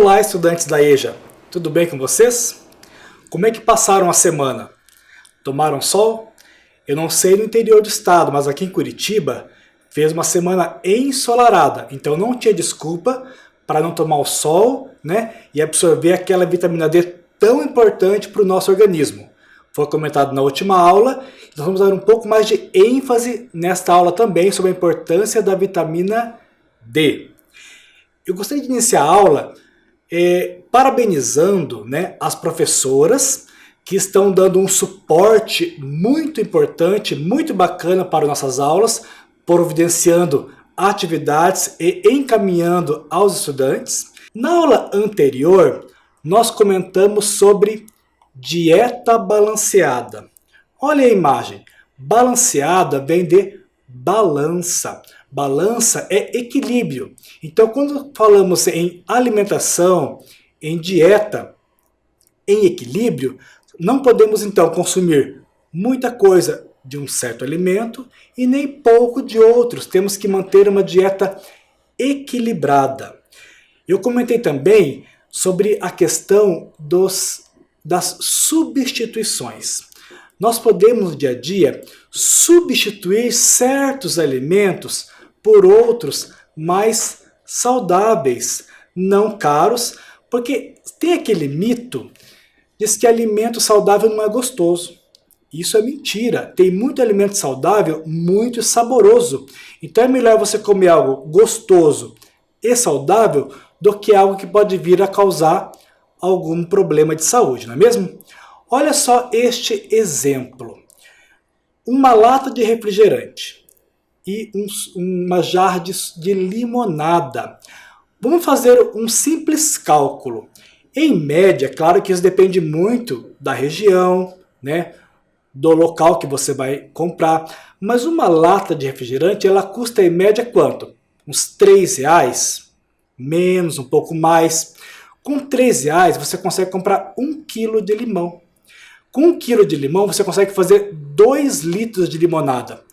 Olá, estudantes da EJA, tudo bem com vocês? Como é que passaram a semana? Tomaram sol? Eu não sei no interior do estado, mas aqui em Curitiba fez uma semana ensolarada, então não tinha desculpa para não tomar o sol, né, e absorver aquela vitamina D tão importante para o nosso organismo. Foi comentado na última aula, nós vamos dar um pouco mais de ênfase nesta aula também sobre a importância da vitamina D. Eu gostaria de iniciar a aula parabenizando, né, as professoras que estão dando um suporte muito importante, muito bacana para nossas aulas, providenciando atividades e encaminhando aos estudantes. Na aula anterior, nós comentamos sobre dieta balanceada. Olha a imagem. Balanceada vem de balança. Balança é equilíbrio. Então, quando falamos em alimentação, em dieta, em equilíbrio, não podemos então consumir muita coisa de um certo alimento e nem pouco de outros. Temos que manter uma dieta equilibrada. Eu comentei também sobre a questão das substituições. Nós podemos no dia a dia substituir certos alimentos por outros mais saudáveis, não caros, porque tem aquele mito, diz que alimento saudável não é gostoso. Isso é mentira. Tem muito alimento saudável, muito saboroso. Então é melhor você comer algo gostoso e saudável do que algo que pode vir a causar algum problema de saúde, não é mesmo? Olha só este exemplo. Uma lata de refrigerante e uma jarra de limonada. Vamos fazer um simples cálculo. Em média, claro que isso depende muito da região, né, do local que você vai comprar, mas uma lata de refrigerante, ela custa em média quanto? Uns R$3? Menos, um pouco mais. Com R$3 você consegue comprar 1 quilo de limão. Com 1 quilo de limão você consegue fazer 2 litros de limonada.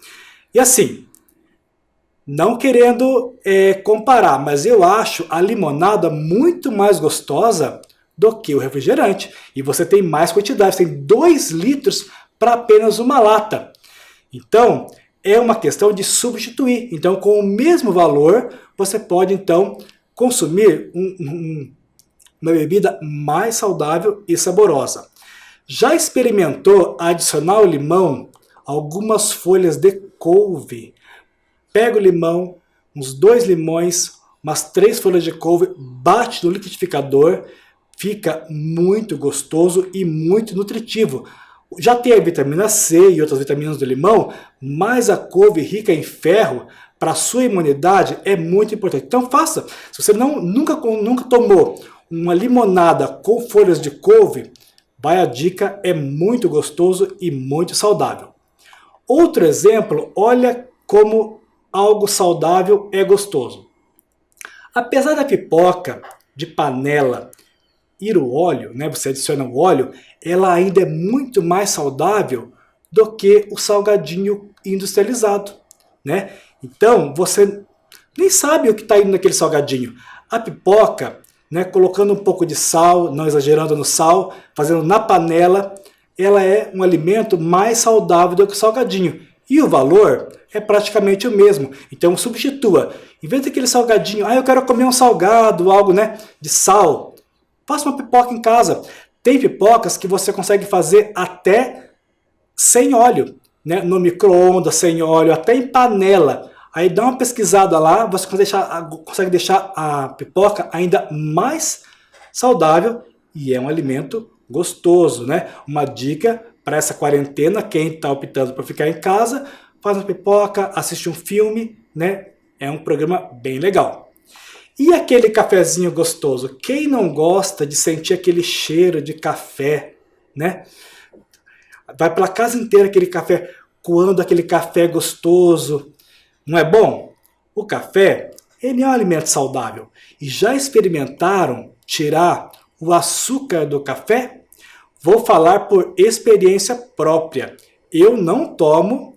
E assim, não querendo comparar, mas eu acho a limonada muito mais gostosa do que o refrigerante. E você tem mais quantidade, tem 2 litros para apenas uma lata. Então, é uma questão de substituir. Então, com o mesmo valor, você pode então consumir uma bebida mais saudável e saborosa. Já experimentou adicionar ao limão algumas folhas de couve? Pega o limão, uns 2 limões, umas 3 folhas de couve, bate no liquidificador, fica muito gostoso e muito nutritivo. Já tem a vitamina C e outras vitaminas do limão, mas a couve rica em ferro, para a sua imunidade, é muito importante. Então faça. Se você nunca tomou uma limonada com folhas de couve, vai a dica, é muito gostoso e muito saudável. Outro exemplo, olha como algo saudável é gostoso. Apesar da pipoca de panela ir o óleo, né, você adiciona o óleo, ela ainda é muito mais saudável do que o salgadinho industrializado, né? Então, você nem sabe o que está indo naquele salgadinho. A pipoca, né, colocando um pouco de sal, não exagerando no sal, fazendo na panela, ela é um alimento mais saudável do que o salgadinho. E o valor é praticamente o mesmo. Então substitua. Em vez daquele salgadinho, eu quero comer um salgado, algo, né, de sal, faça uma pipoca em casa. Tem pipocas que você consegue fazer até sem óleo, né, no sem óleo, até em panela. Aí dá uma pesquisada lá, você consegue deixar a pipoca ainda mais saudável e é um alimento gostoso, né? Uma dica para essa quarentena, quem está optando por ficar em casa, faz uma pipoca, assiste um filme, né? É um programa bem legal. E aquele cafezinho gostoso? Quem não gosta de sentir aquele cheiro de café, né? Vai pela casa inteira aquele café, coando aquele café gostoso. Não é bom? O café, ele é um alimento saudável. E já experimentaram tirar o açúcar do café? Vou falar por experiência própria. Eu não tomo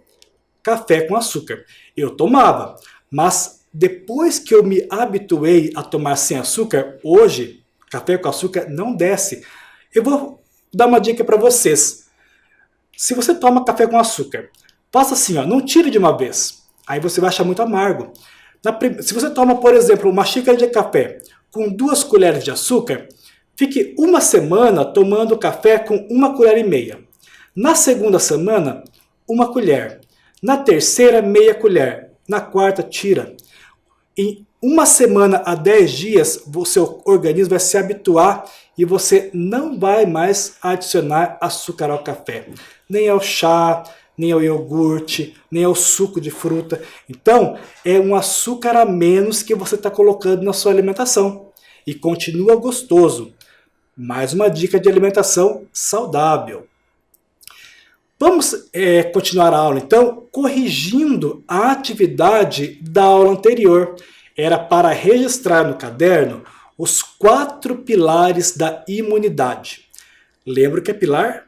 café com açúcar. Eu tomava, mas depois que eu me habituei a tomar sem açúcar, hoje Café com açúcar não desce. Eu vou dar uma dica para vocês. Se você toma café com açúcar, faça assim, ó, não tire de uma vez. Aí você vai achar muito amargo. Se você toma, por exemplo, uma xícara de café com 2 colheres de açúcar, fique uma semana tomando café com 1,5 colher. Na segunda semana, 1 colher. Na terceira, meia colher. Na quarta, tira. Em uma semana a 10 dias, o seu organismo vai se habituar e você não vai mais adicionar açúcar ao café. Nem ao chá, nem ao iogurte, nem ao suco de fruta. Então, é um açúcar a menos que você está colocando na sua alimentação. E continua gostoso. Mais uma dica de alimentação saudável. Vamos continuar a aula, então, corrigindo a atividade da aula anterior. Era para registrar no caderno os 4 pilares da imunidade. Lembra o que é pilar?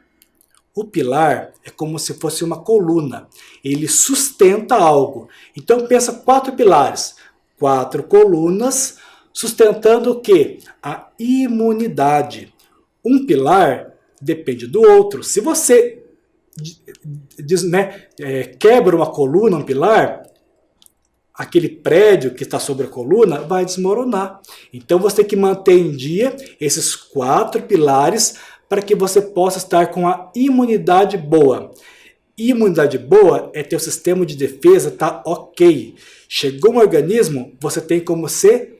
O pilar é como se fosse uma coluna. Ele sustenta algo. Então pensa 4 pilares. 4 colunas sustentando o quê? A imunidade. Um pilar depende do outro. Se você quebra uma coluna, um pilar, aquele prédio que está sobre a coluna vai desmoronar. Então você tem que manter em dia esses 4 pilares para que você possa estar com a imunidade boa. Imunidade boa é ter o sistema de defesa tá ok. Chegou um organismo, você tem como se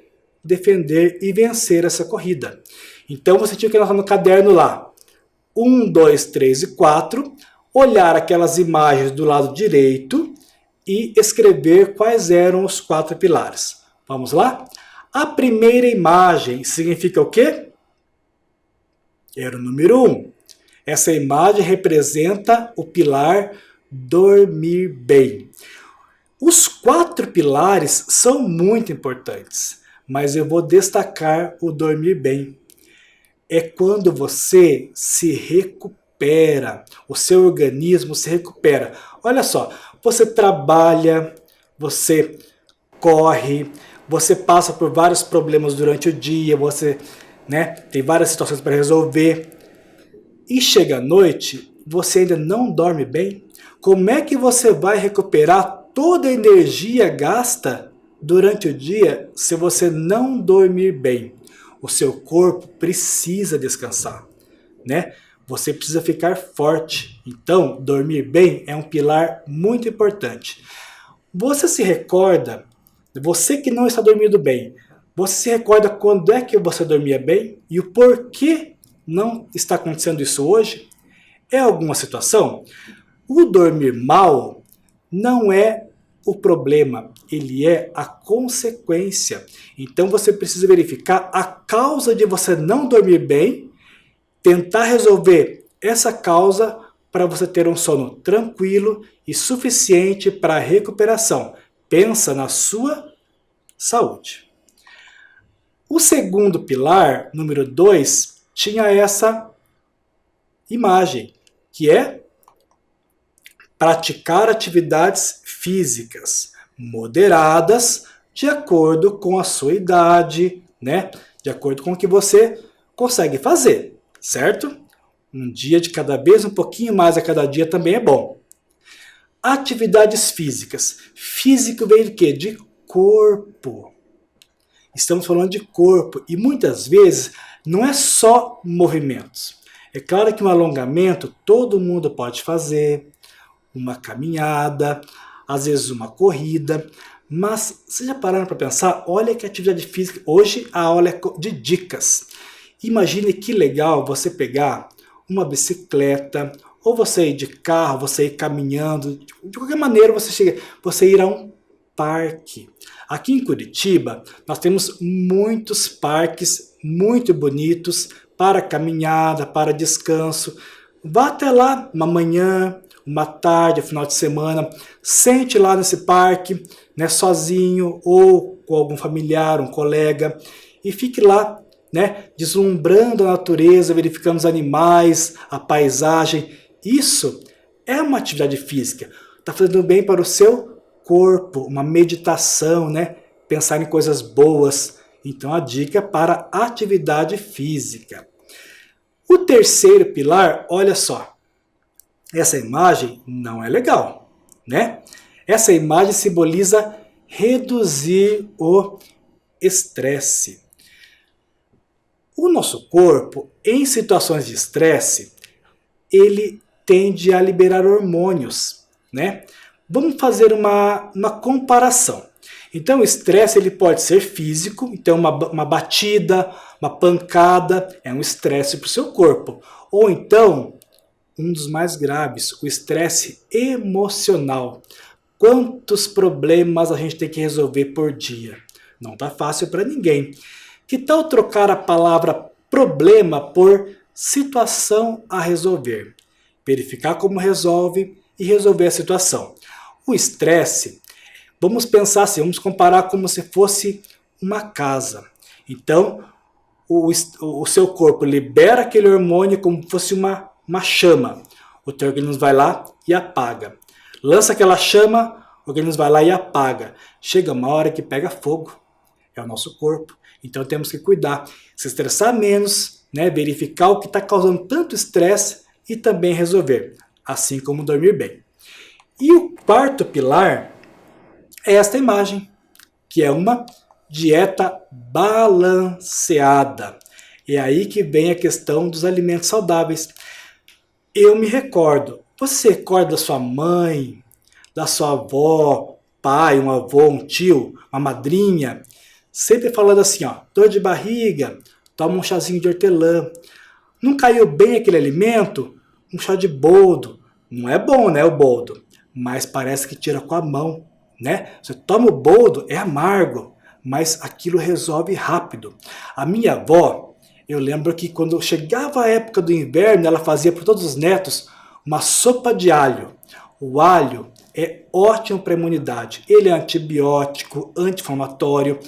defender e vencer essa corrida. Então você tinha que anotar no caderno lá 1, 2, 3 e 4, olhar aquelas imagens do lado direito e escrever quais eram os 4 pilares. Vamos lá? A primeira imagem significa o quê? Era o número 1. Essa imagem representa o pilar dormir bem. Os 4 pilares são muito importantes, mas eu vou destacar o dormir bem. É quando você se recupera, o seu organismo se recupera. Olha só, você trabalha, você corre, você passa por vários problemas durante o dia, você tem várias situações para resolver. E chega à noite, você ainda não dorme bem? Como é que você vai recuperar toda a energia gasta durante o dia se você não dormir bem? O seu corpo precisa descansar, né? Você precisa ficar forte. Então, dormir bem é um pilar muito importante. Você se recorda, você que não está dormindo bem, você se recorda quando é que você dormia bem e o porquê não está acontecendo isso hoje? É alguma situação? O dormir mal não é o problema, ele é a consequência. Então você precisa verificar a causa de você não dormir bem, tentar resolver essa causa para você ter um sono tranquilo e suficiente para a recuperação. Pensa na sua saúde. O segundo pilar, número 2, tinha essa imagem, que é praticar atividades físicas moderadas de acordo com a sua idade, né? De acordo com o que você consegue fazer, certo? Um dia de cada vez, um pouquinho mais a cada dia também é bom. Atividades físicas. Físico vem de quê? De corpo. Estamos falando de corpo e muitas vezes não é só movimentos. É claro que um alongamento todo mundo pode fazer, uma caminhada, às vezes uma corrida, mas vocês já pararam para pensar? Olha que atividade física, hoje a aula é de dicas. Imagine que legal você pegar uma bicicleta, ou você ir de carro, você ir caminhando, de qualquer maneira você ir a um parque. Aqui em Curitiba, nós temos muitos parques muito bonitos para caminhada, para descanso. Vá até lá uma manhã, uma tarde, final de semana, sente lá nesse parque, sozinho ou com algum familiar, um colega, e fique lá, deslumbrando a natureza, verificando os animais, a paisagem. Isso é uma atividade física. Está fazendo bem para o seu corpo, uma meditação, pensar em coisas boas. Então a dica é para atividade física. O terceiro pilar, olha só, essa imagem não é legal, né? Essa imagem simboliza reduzir o estresse. O nosso corpo, em situações de estresse, ele tende a liberar hormônios, né? Vamos fazer uma comparação. Então o estresse ele pode ser físico, então uma batida, uma pancada é um estresse para o seu corpo. Ou então, um dos mais graves, o estresse emocional. Quantos problemas a gente tem que resolver por dia? Não está fácil para ninguém. Que tal trocar a palavra problema por situação a resolver? Verificar como resolve e resolver a situação. O estresse, vamos pensar assim, vamos comparar como se fosse uma casa. Então, o seu corpo libera aquele hormônio como se fosse uma chama. O teu organismo vai lá e apaga. Lança aquela chama, o organismo vai lá e apaga. Chega uma hora que pega fogo. É o nosso corpo. Então temos que cuidar, se estressar menos, né? Verificar o que está causando tanto estresse e também resolver, assim como dormir bem. E o quarto pilar é esta imagem, que é uma dieta balanceada. É aí que vem a questão dos alimentos saudáveis. Eu me recordo, você se recorda da sua mãe, da sua avó, pai, um avô, um tio, uma madrinha, sempre falando assim, ó, dor de barriga, toma um chazinho de hortelã. Não caiu bem aquele alimento? Um chá de boldo. Não é bom, né, o boldo, mas parece que tira com a mão, né? Você toma o boldo, é amargo, mas aquilo resolve rápido. A minha avó, eu lembro que quando chegava a época do inverno, ela fazia para todos os netos uma sopa de alho. O alho é ótimo para a imunidade. Ele é antibiótico, anti-inflamatório.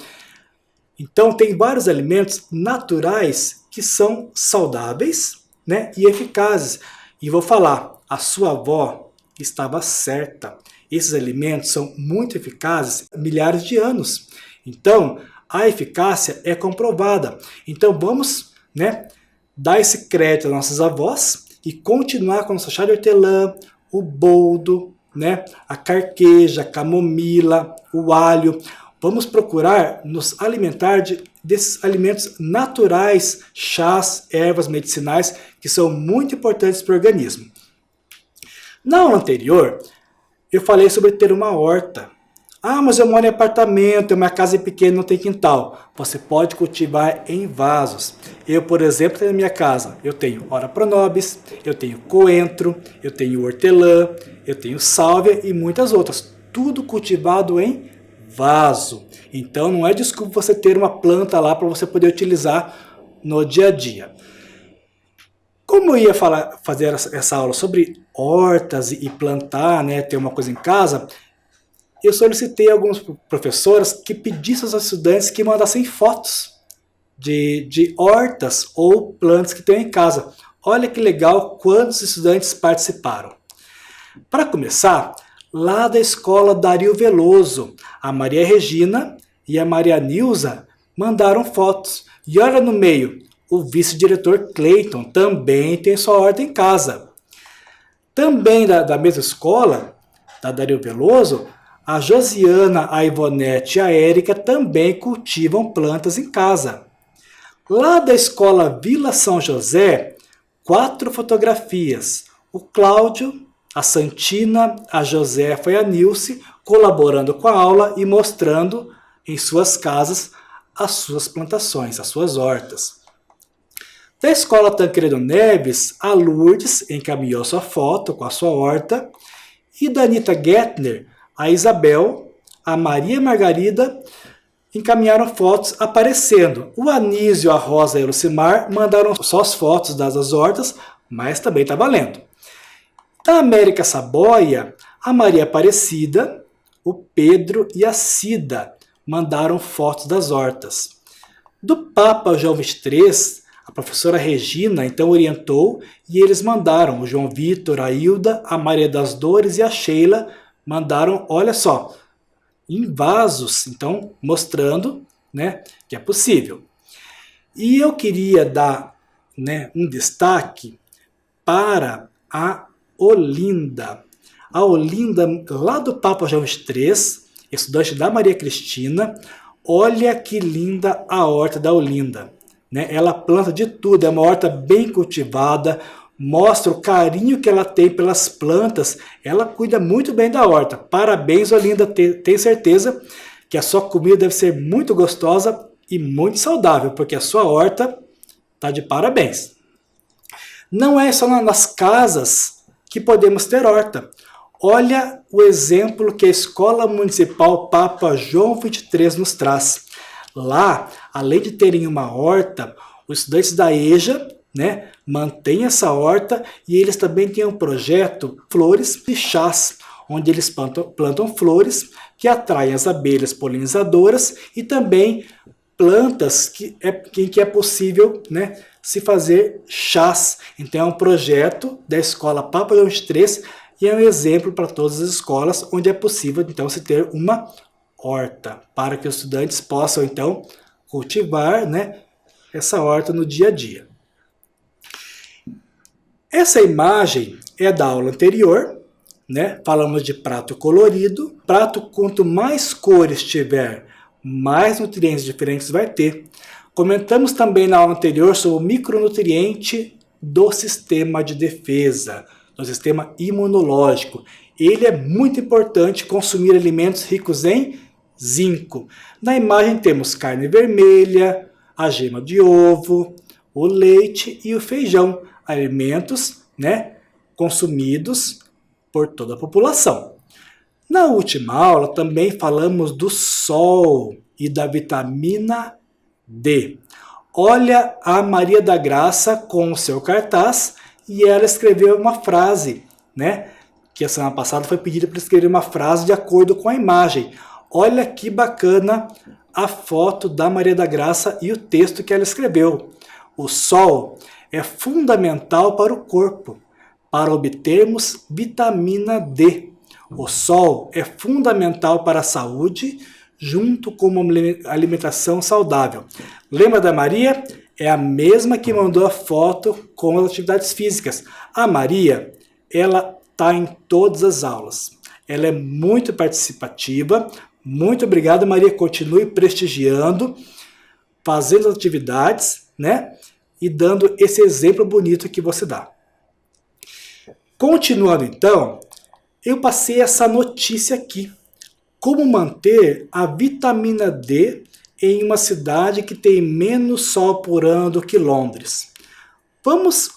Então tem vários alimentos naturais que são saudáveis, né, e eficazes. E vou falar, a sua avó estava certa. Esses alimentos são muito eficazes há milhares de anos. Então, a eficácia é comprovada. Então vamos, né, dar esse crédito às nossas avós e continuar com o nosso chá de hortelã, o boldo, né, a carqueja, a camomila, o alho. Vamos procurar nos alimentar desses alimentos naturais, chás, ervas medicinais, que são muito importantes para o organismo. Na aula anterior, eu falei sobre ter uma horta. Ah, mas eu moro em apartamento, minha casa é pequena, não tem quintal. Você pode cultivar em vasos. Eu, por exemplo, tenho na minha casa, eu tenho ora pronobis, eu tenho coentro, eu tenho hortelã, eu tenho sálvia e muitas outras. Tudo cultivado em vaso. Então não é desculpa você ter uma planta lá para você poder utilizar no dia a dia. Como eu ia fazer essa aula sobre hortas e plantar, né, ter uma coisa em casa, eu solicitei a algumas professoras que pedissem aos estudantes que mandassem fotos de hortas ou plantas que tem em casa. Olha que legal quantos estudantes participaram. Para começar, lá da escola Dario Veloso, a Maria Regina e a Maria Nilza mandaram fotos. E olha no meio, o vice-diretor Clayton também tem sua horta em casa. Também da mesma escola, da Dario Veloso, a Josiana, a Ivonete e a Érica também cultivam plantas em casa. Lá da escola Vila São José, 4 fotografias. O Cláudio, a Santina, a Josefa e a Nilce colaborando com a aula e mostrando em suas casas as suas plantações, as suas hortas. Da escola Tancredo Neves, a Lourdes encaminhou sua foto com a sua horta e da Anitta Gettner, a Isabel, a Maria Margarida encaminharam fotos aparecendo. O Anísio, a Rosa e a Lucimar mandaram só as fotos das hortas, mas também está valendo. Da América Saboia, a Maria Aparecida, o Pedro e a Cida mandaram fotos das hortas. Do Papa João XXIII, a professora Regina então orientou e eles mandaram, o João Vitor, a Hilda, a Maria das Dores e a Sheila mandaram, olha só, em vasos, então mostrando, né, que é possível. E eu queria dar, né, um destaque para a Olinda. A Olinda, lá do Papa João XXIII, estudante da Maria Cristina, olha que linda a horta da Olinda. Né? Ela planta de tudo, é uma horta bem cultivada, mostra o carinho que ela tem pelas plantas, ela cuida muito bem da horta. Parabéns, Olinda, tenho certeza que a sua comida deve ser muito gostosa e muito saudável, porque a sua horta está de parabéns. Não é só nas casas que podemos ter horta. Olha o exemplo que a Escola Municipal Papa João XXIII nos traz. Lá, além de terem uma horta, os estudantes da EJA, né, mantêm essa horta e eles também têm um projeto Flores e Chás, onde eles plantam flores que atraem as abelhas polinizadoras e também plantas que é possível, né, se fazer chás. Então é um projeto da Escola Papa João XXIII e é um exemplo para todas as escolas onde é possível então se ter uma horta, para que os estudantes possam então cultivar, né, essa horta no dia a dia. Essa imagem é da aula anterior, né? Falamos de prato colorido. Prato, quanto mais cores tiver, mais nutrientes diferentes vai ter. Comentamos também na aula anterior sobre o micronutriente do sistema de defesa, do sistema imunológico. Ele é muito importante consumir alimentos ricos em zinco. Na imagem temos carne vermelha, a gema de ovo, o leite e o feijão, alimentos, né, consumidos por toda a população. Na última aula também falamos do sol e da vitamina D. Olha a Maria da Graça com o seu cartaz e ela escreveu uma frase, né, que a semana passada foi pedida para escrever uma frase de acordo com a imagem. Olha que bacana a foto da Maria da Graça e o texto que ela escreveu. O sol é fundamental para o corpo, para obtermos vitamina D. O sol é fundamental para a saúde, junto com uma alimentação saudável. Lembra da Maria? É a mesma que mandou a foto com as atividades físicas. A Maria, ela está em todas as aulas. Ela é muito participativa. Muito obrigado, Maria. Continue prestigiando, fazendo atividades, né? E dando esse exemplo bonito que você dá. Continuando então, eu passei essa notícia aqui. Como manter a vitamina D em uma cidade que tem menos sol por ano do que Londres? Vamos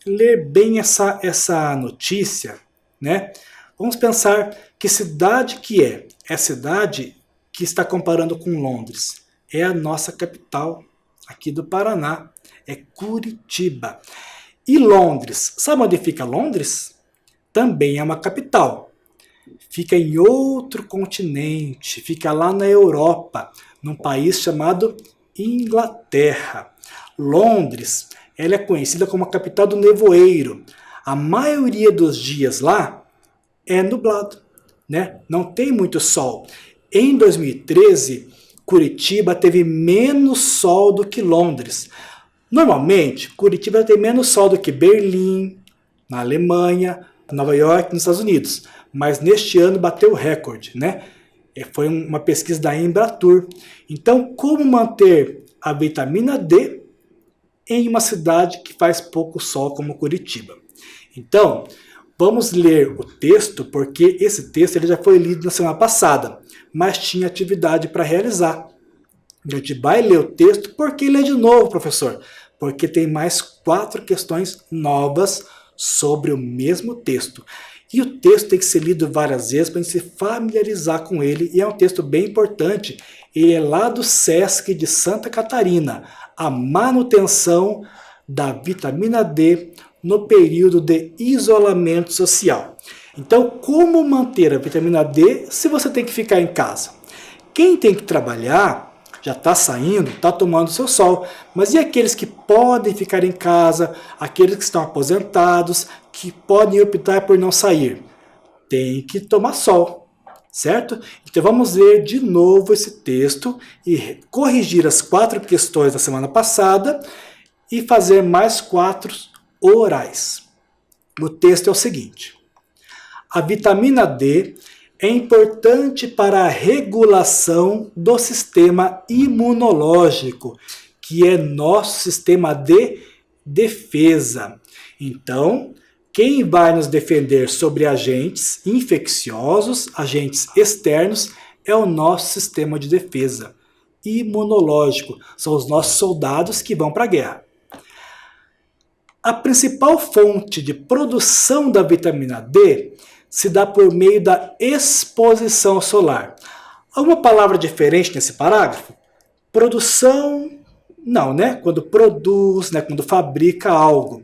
ler bem essa notícia, né? Vamos pensar que cidade que é. É a cidade que está comparando com Londres. É a nossa capital aqui do Paraná. É Curitiba. E Londres, sabe onde fica Londres? Também é uma capital. Fica em outro continente, fica lá na Europa, num país chamado Inglaterra. Londres, ela é conhecida como a capital do nevoeiro. A maioria dos dias lá é nublado, né? Não tem muito sol. Em 2013, Curitiba teve menos sol do que Londres. Normalmente, Curitiba tem menos sol do que Berlim, na Alemanha, Nova York, nos Estados Unidos. Mas neste ano bateu o recorde, né? Foi uma pesquisa da Embratur. Então, como manter a vitamina D em uma cidade que faz pouco sol como Curitiba? Então, vamos ler o texto, porque esse texto ele já foi lido na semana passada, mas tinha atividade para realizar. A gente vai ler o texto. Por que ler de novo, professor? Porque tem mais 4 questões novas sobre o mesmo texto. E o texto tem que ser lido várias vezes para a gente se familiarizar com ele. E é um texto bem importante. Ele é lá do SESC de Santa Catarina. A manutenção da vitamina D no período de isolamento social. Então, como manter a vitamina D se você tem que ficar em casa? Quem tem que trabalhar já está saindo, está tomando seu sol. Mas e aqueles que podem ficar em casa, aqueles que estão aposentados, que podem optar por não sair? Tem que tomar sol, certo? Então vamos ler de novo esse texto e corrigir as 4 questões da semana passada e fazer mais 4 orais. O texto é o seguinte: a vitamina D é importante para a regulação do sistema imunológico, que é nosso sistema de defesa. Então, quem vai nos defender sobre agentes infecciosos, agentes externos, é o nosso sistema de defesa imunológico. São os nossos soldados que vão para a guerra. A principal fonte de produção da vitamina D se dá por meio da exposição solar. Alguma palavra diferente nesse parágrafo? Produção, não, né? Quando produz, né? Quando fabrica algo.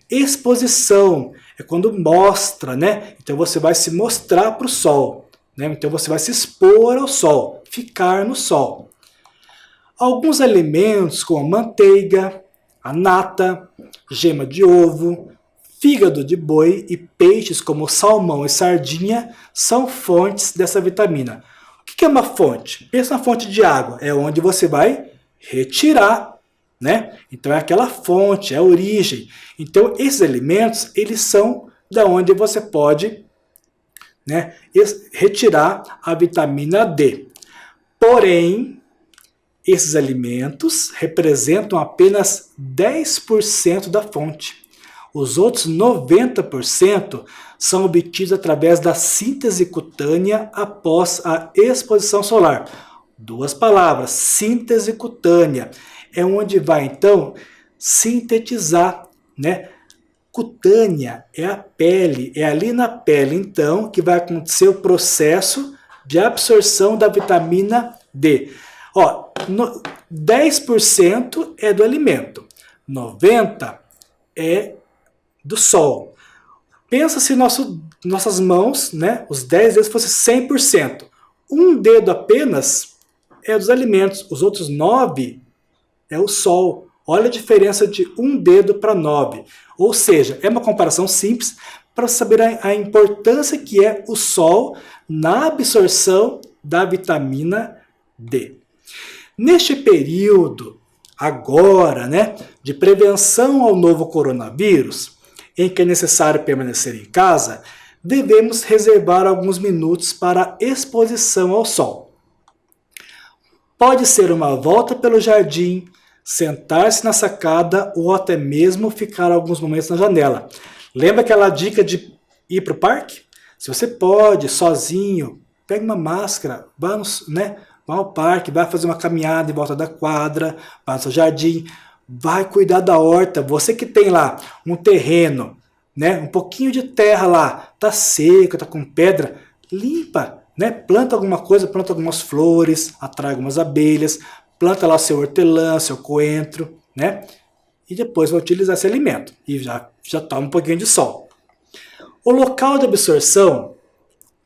Exposição é quando mostra, né? Então você vai se mostrar para o sol, né? Então você vai se expor ao sol, ficar no sol. Alguns alimentos como manteiga, a nata, gema de ovo, fígado de boi e peixes como salmão e sardinha são fontes dessa vitamina. O que é uma fonte? Pensa na fonte de água, é onde você vai retirar, né? Então é aquela fonte, é a origem. Então esses alimentos, eles são da onde você pode, né, retirar a vitamina D. Porém, esses alimentos representam apenas 10% da fonte. Os outros 90% são obtidos através da síntese cutânea após a exposição solar. 2 palavras, síntese cutânea. É onde vai, então, sintetizar, né? Cutânea é a pele, é ali na pele, então, que vai acontecer o processo de absorção da vitamina D. Ó, 10% é do alimento, 90% é do sol. Pensa se nossas mãos, né, os 10 dedos fossem 100%. Um dedo apenas é dos alimentos, os outros 9 é o sol. Olha a diferença de um dedo para 9. Ou seja, é uma comparação simples para saber a importância que é o sol na absorção da vitamina D. Neste período, agora, né, de prevenção ao novo coronavírus, em que é necessário permanecer em casa, devemos reservar alguns minutos para exposição ao sol. Pode ser uma volta pelo jardim, sentar-se na sacada ou até mesmo ficar alguns momentos na janela. Lembra aquela dica de ir para o parque? Se você pode, sozinho, pegue uma máscara, vá, né, vá ao parque, vai fazer uma caminhada em volta da quadra, vá no seu jardim, vai cuidar da horta. Você que tem lá um terreno, né, um pouquinho de terra lá, tá seco, tá com pedra, limpa, né, planta alguma coisa, planta algumas flores, atrai algumas abelhas, planta lá seu hortelã, seu coentro, né, e depois vai utilizar esse alimento e já toma um pouquinho de sol. O local de absorção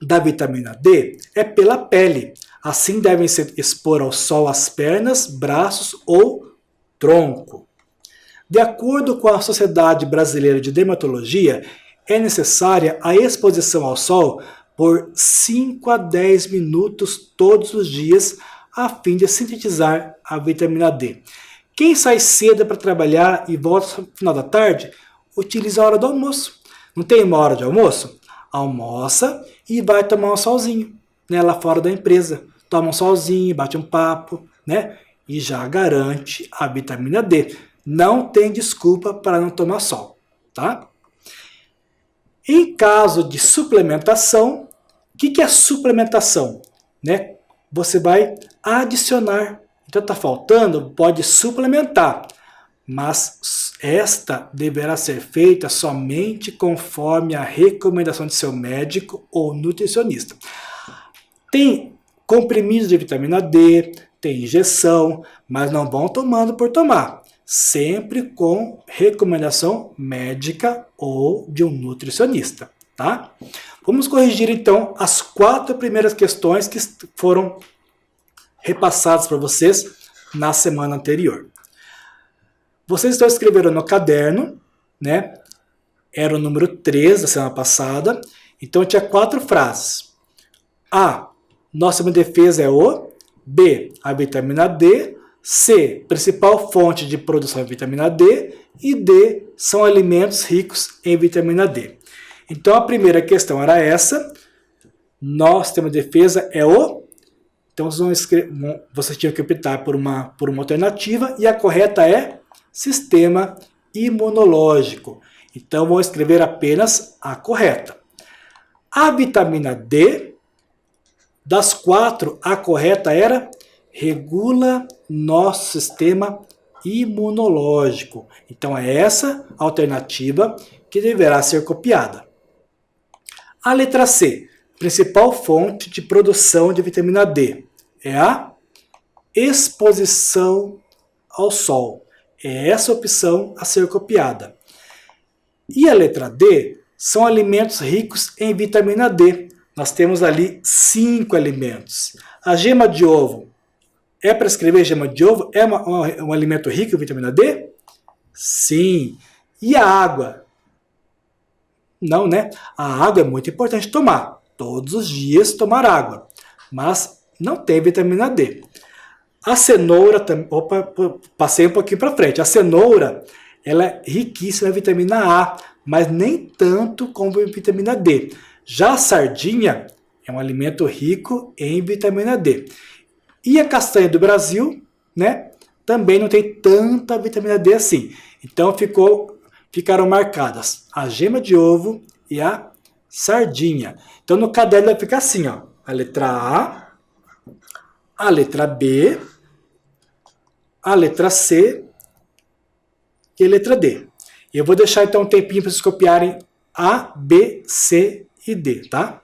da vitamina D é pela pele. Assim devem se expor ao sol as pernas, braços ou tronco. De acordo com a Sociedade Brasileira de Dermatologia, é necessária a exposição ao sol por 5 a 10 minutos todos os dias, a fim de sintetizar a vitamina D. Quem sai cedo para trabalhar e volta no final da tarde, utiliza a hora do almoço. Não tem uma hora de almoço? Almoça e vai tomar um solzinho, né, lá fora da empresa. Toma um solzinho, bate um papo, né, e já garante a vitamina D. Não tem desculpa para não tomar sol, tá? Em caso de suplementação, o que é suplementação? Né? Você vai adicionar. Então está faltando, pode suplementar, mas esta deverá ser feita somente conforme a recomendação de seu médico ou nutricionista. Tem comprimidos de vitamina D, tem injeção, mas não vão tomando por tomar. Sempre com recomendação médica ou de um nutricionista, tá? Vamos corrigir então as 4 primeiras questões que foram repassadas para vocês na semana anterior. Vocês estão escrevendo no caderno, né? Era o número 3 da semana passada, então tinha 4 frases. A. Nossa defesa é o. B. A vitamina D. C. Principal fonte de produção de vitamina D. E D. São alimentos ricos em vitamina D. Então a primeira questão era essa. Nosso sistema de defesa é o. Então vocês tinham que optar por uma alternativa. E a correta é sistema imunológico. Então vou escrever apenas a correta. A vitamina D, das 4, a correta era regula nosso sistema imunológico. Então é essa a alternativa que deverá ser copiada. A letra C, principal fonte de produção de vitamina D, é a exposição ao sol. É essa a opção a ser copiada. E a letra D são alimentos ricos em vitamina D. Nós temos ali 5 alimentos. A gema de ovo, é para escrever gema de ovo? É um alimento rico em vitamina D? Sim. E a água? Não, né? A água é muito importante tomar. Todos os dias tomar água. Mas não tem vitamina D. A cenoura, opa, passei um pouquinho para frente. A cenoura, ela é riquíssima em vitamina A, mas nem tanto como em vitamina D. Já a sardinha é um alimento rico em vitamina D. E a castanha do Brasil, né, também não tem tanta vitamina D assim. Então ficaram marcadas a gema de ovo e a sardinha. Então no caderno vai ficar assim, ó, a letra a letra B, a letra C e a letra D. Eu vou deixar então um tempinho para vocês copiarem A, B, C e D, tá?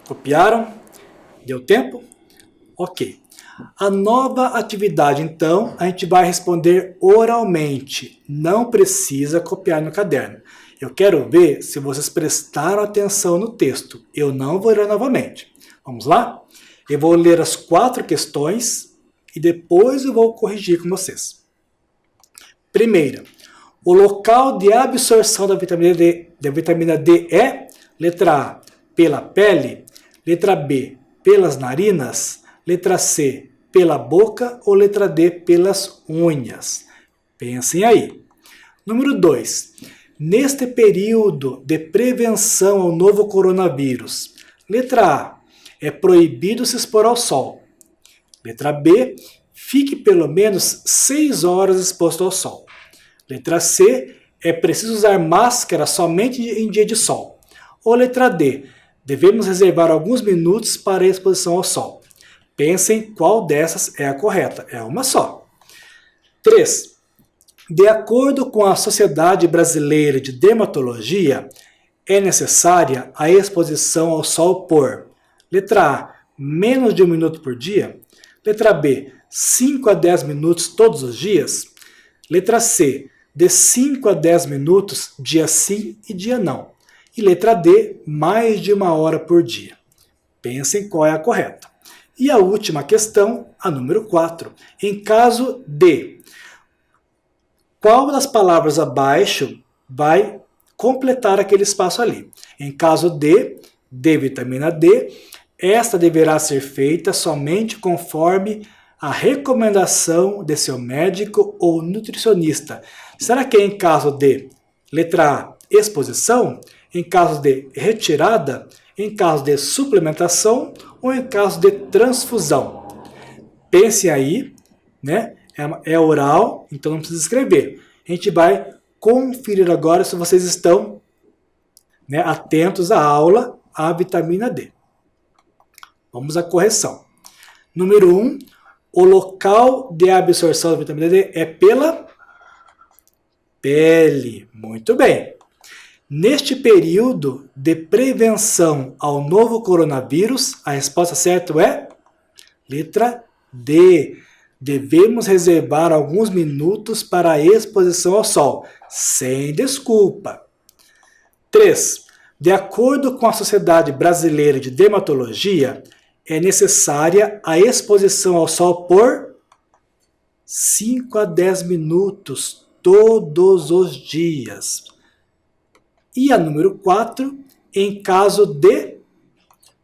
Copiaram? Deu tempo? Ok. A nova atividade, então, a gente vai responder oralmente. Não precisa copiar no caderno. Eu quero ver se vocês prestaram atenção no texto. Eu não vou ler novamente. Vamos lá? Eu vou ler as 4 questões e depois eu vou corrigir com vocês. Primeira, o local de absorção da vitamina D é, letra A, pela pele, letra B, pelas narinas, letra C, pela boca ou letra D, pelas unhas. Pensem aí. Número 2. Neste período de prevenção ao novo coronavírus, letra A, é proibido se expor ao sol. Letra B, fique pelo menos 6 horas exposto ao sol. Letra C, é preciso usar máscara somente em dia de sol. Ou letra D, devemos reservar alguns minutos para a exposição ao sol. Pensem qual dessas é a correta. É uma só. 3. De acordo com a Sociedade Brasileira de Dermatologia, é necessária a exposição ao sol por letra A, menos de 1 minuto por dia. Letra B, 5 a 10 minutos todos os dias. Letra C, de 5 a 10 minutos, dia sim e dia não. E letra D, mais de 1 hora por dia. Pensem qual é a correta. E a última questão, a número 4. Em caso de, qual das palavras abaixo vai completar aquele espaço ali? Em caso de vitamina D, esta deverá ser feita somente conforme a recomendação de seu médico ou nutricionista. Será que é em caso de, letra A, exposição? Em caso de retirada? Em caso de suplementação? Ou em caso de transfusão? Pense aí, né? É oral, então não precisa escrever. A gente vai conferir agora se vocês estão, né, atentos à aula, à vitamina D. Vamos à correção. Número 1, o local de absorção da vitamina D é pela pele. Muito bem. Neste período de prevenção ao novo coronavírus, a resposta certa é letra D. Devemos reservar alguns minutos para a exposição ao sol, sem desculpa. 3. De acordo com a Sociedade Brasileira de Dermatologia, é necessária a exposição ao sol por 5 a 10 minutos todos os dias. E a número 4, em caso de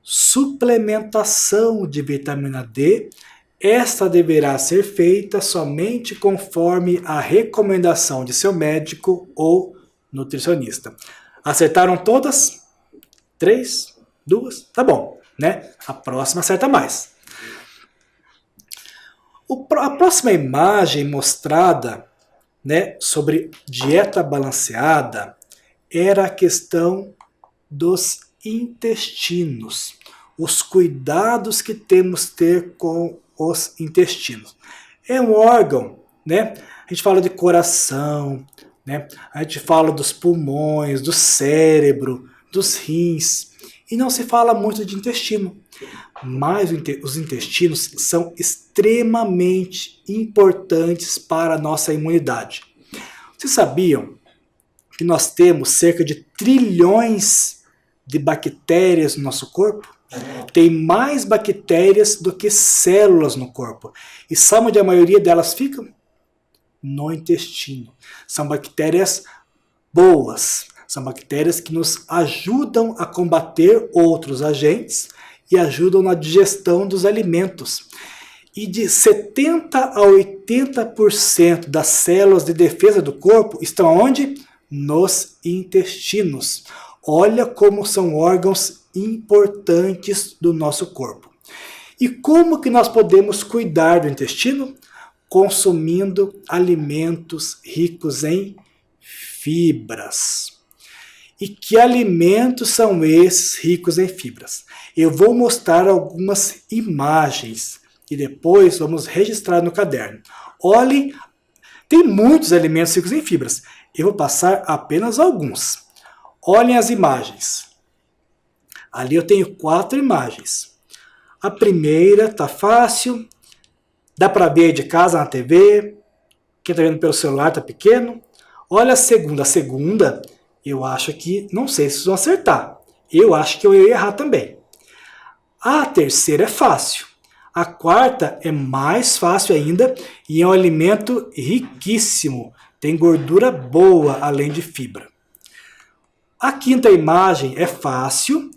suplementação de vitamina D, esta deverá ser feita somente conforme a recomendação de seu médico ou nutricionista. Acertaram todas? 3? 2? Tá bom, né? A próxima acerta mais. A próxima imagem mostrada, né, sobre dieta balanceada era a questão dos intestinos. Os cuidados que temos que ter com os intestinos. É um órgão, né? A gente fala de coração, né? A gente fala dos pulmões, do cérebro, dos rins, e não se fala muito de intestino. Mas os intestinos são extremamente importantes para a nossa imunidade. Vocês sabiam que nós temos cerca de trilhões de bactérias no nosso corpo? Tem mais bactérias do que células no corpo. E sabe onde a maioria delas ficam? No intestino. São bactérias boas. São bactérias que nos ajudam a combater outros agentes e ajudam na digestão dos alimentos. E de 70% a 80% das células de defesa do corpo estão onde? Nos intestinos. Olha como são órgãos importantes do nosso corpo. E como que nós podemos cuidar do intestino? Consumindo alimentos ricos em fibras. E que alimentos são esses ricos em fibras? Eu vou mostrar algumas imagens e depois vamos registrar no caderno. Olhem, tem muitos alimentos ricos em fibras. Eu vou passar apenas alguns. Olhem as imagens. Ali eu tenho 4 imagens. A primeira está fácil. Dá para ver aí de casa na TV. Quem está vendo pelo celular está pequeno. Olha a segunda. A segunda, eu acho que, não sei se vocês vão acertar. Eu acho que eu ia errar também. A terceira é fácil. A quarta é mais fácil ainda e é um alimento riquíssimo. tem gordura boa além de fibra. A quinta imagem é fácil,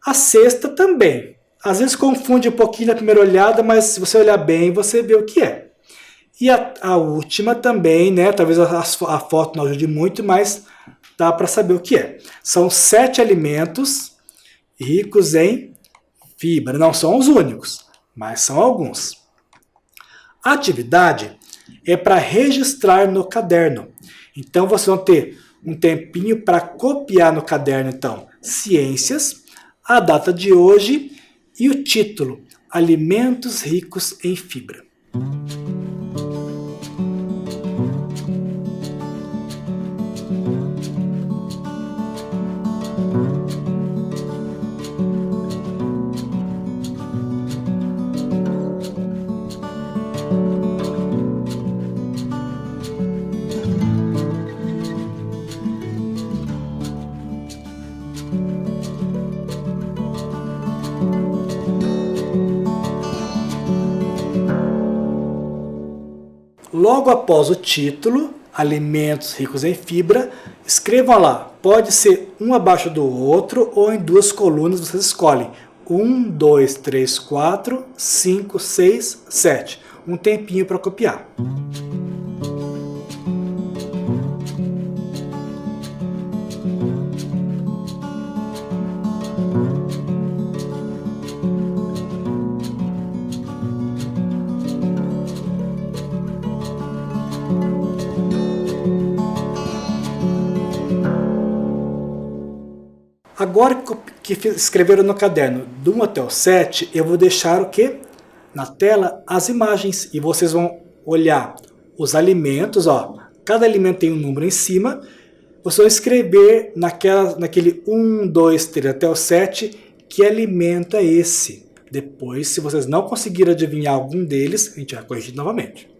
a sexta também. Às vezes confunde um pouquinho na primeira olhada, mas se você olhar bem, você vê o que é. E a última também, né? Talvez a foto não ajude muito, mas dá para saber o que é. São 7 alimentos ricos em fibra. Não são os únicos, mas são alguns. A atividade é para registrar no caderno. Então, vocês vão ter um tempinho para copiar no caderno, então, ciências, a data de hoje e o título, Alimentos Ricos em Fibra. Logo após o título, Alimentos Ricos em Fibra, escrevam lá. Pode ser um abaixo do outro ou em 2 colunas, vocês escolhem. 1, 2, 3, 4, 5, 6, 7. Um tempinho para copiar. Agora que escreveram no caderno do 1 até o 7, eu vou deixar o quê? Na tela as imagens e vocês vão olhar os alimentos, ó. Cada alimento tem um número em cima. Vocês vão escrever naquele 1, 2, 3 até o 7 que alimento é esse. Depois, se vocês não conseguirem adivinhar algum deles, a gente vai corrigir novamente.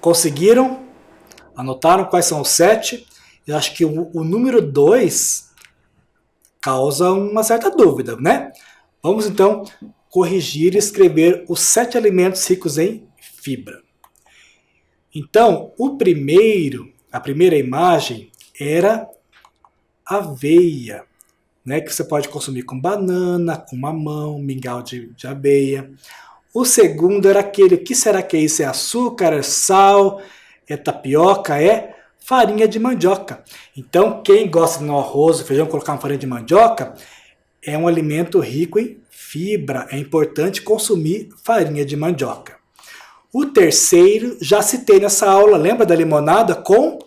Conseguiram? Anotaram quais são os 7? Eu acho que o número 2 causa uma certa dúvida, né? Vamos então corrigir e escrever os 7 alimentos ricos em fibra. Então, a primeira imagem era aveia. né, que você pode consumir com banana, com mamão, mingau de aveia. O segundo era aquele, o que será que é isso? É açúcar, é sal, é tapioca, é farinha de mandioca. Então, quem gosta no arroz, feijão, colocar uma farinha de mandioca, é um alimento rico em fibra. É importante consumir farinha de mandioca. O terceiro, já citei nessa aula, lembra da limonada com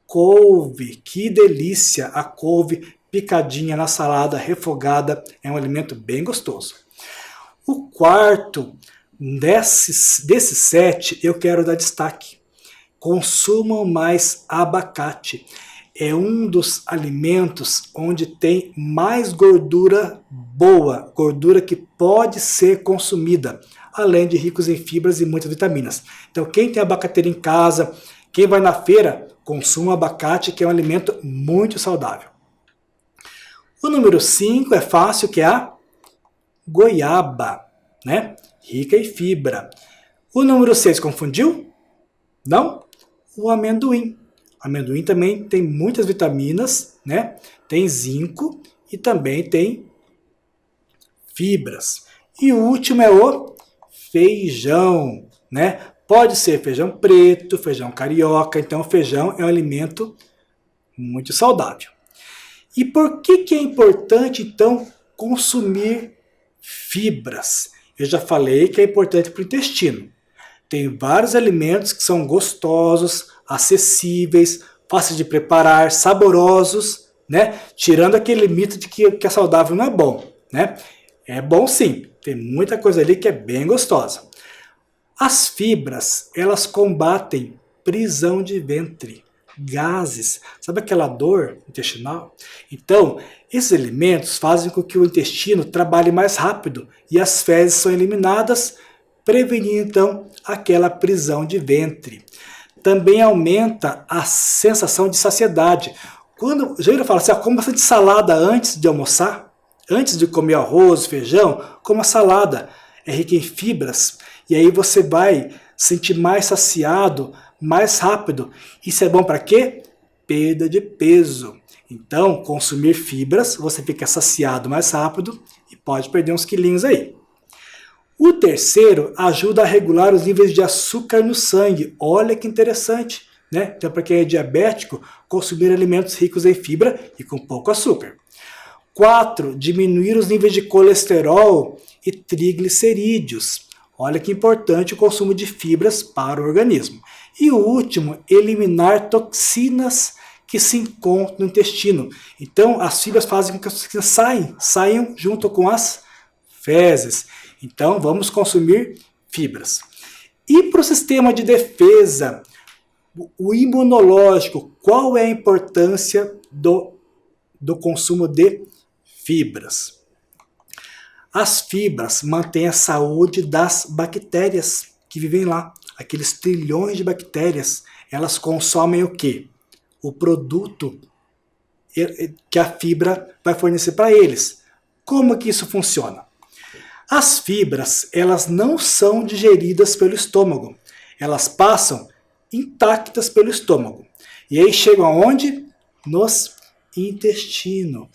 couve? Que delícia! A couve picadinha na salada, refogada, é um alimento bem gostoso. O quarto desses 7, eu quero dar destaque. Consumam mais abacate. É um dos alimentos onde tem mais gordura boa, gordura que pode ser consumida, além de ricos em fibras e muitas vitaminas. Então, quem tem abacateira em casa, quem vai na feira, consuma abacate, que é um alimento muito saudável. O número 5 é fácil, que é a goiaba, né? Rica em fibra. O número 6 confundiu? Não? O amendoim. O amendoim também tem muitas vitaminas, né? Tem zinco e também tem fibras. E o último é o feijão, né? Pode ser feijão preto, feijão carioca, então o feijão é um alimento muito saudável. E por que é importante, então, consumir fibras? Eu já falei que é importante para o intestino. Tem vários alimentos que são gostosos, acessíveis, fáceis de preparar, saborosos, né? Tirando aquele mito de que é saudável não é bom, né? É bom sim, tem muita coisa ali que é bem gostosa. As fibras, elas combatem prisão de ventre, gases, sabe aquela dor intestinal? Então, esses alimentos fazem com que o intestino trabalhe mais rápido e as fezes são eliminadas, prevenindo então aquela prisão de ventre. Também aumenta a sensação de saciedade. Quando já fala assim, come bastante salada antes de almoçar, antes de comer arroz, feijão, coma salada, é rica em fibras, e aí você vai sentir mais saciado, mais rápido. Isso é bom para quê? Perda de peso. Então, consumir fibras, você fica saciado mais rápido e pode perder uns quilinhos aí. O terceiro ajuda a regular os níveis de açúcar no sangue. Olha que interessante, né? Então, para quem é diabético, consumir alimentos ricos em fibra e com pouco açúcar. 4. Diminuir os níveis de colesterol e triglicerídeos. Olha que importante o consumo de fibras para o organismo. E o último, eliminar toxinas que se encontram no intestino. Então, as fibras fazem com que as toxinas saiam junto com as fezes. Então, vamos consumir fibras. E para o sistema de defesa, o imunológico, qual é a importância do consumo de fibras? As fibras mantêm a saúde das bactérias que vivem lá. Aqueles trilhões de bactérias, elas consomem o quê? O produto que a fibra vai fornecer para eles. Como que isso funciona? As fibras, elas não são digeridas pelo estômago. Elas passam intactas pelo estômago. E aí chegam aonde? Nos intestinos.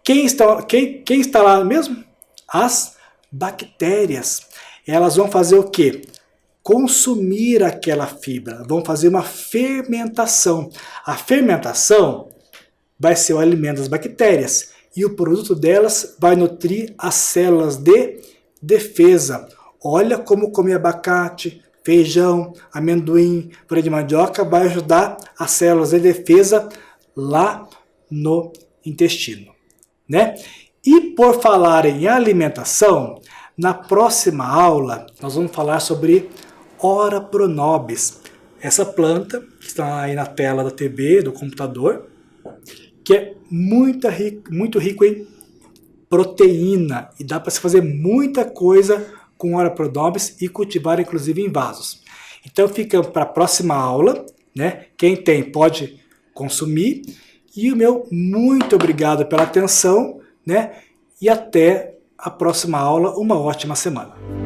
Quem está lá mesmo? As bactérias. Elas vão fazer o quê? Consumir aquela fibra. Vão fazer uma fermentação. A fermentação vai ser o alimento das bactérias. E o produto delas vai nutrir as células de defesa. Olha como comer abacate, feijão, amendoim, farinha de mandioca vai ajudar as células de defesa lá no intestino, né? E por falar em alimentação, na próxima aula nós vamos falar sobre Ora Pronobis, essa planta que está aí na tela da TV, do computador, que é muito rico em proteína e dá para se fazer muita coisa com Ora Pronobis e cultivar inclusive em vasos. Então fica para a próxima aula, né? Quem tem pode consumir. E o meu muito obrigado pela atenção, né? E até a próxima aula, uma ótima semana.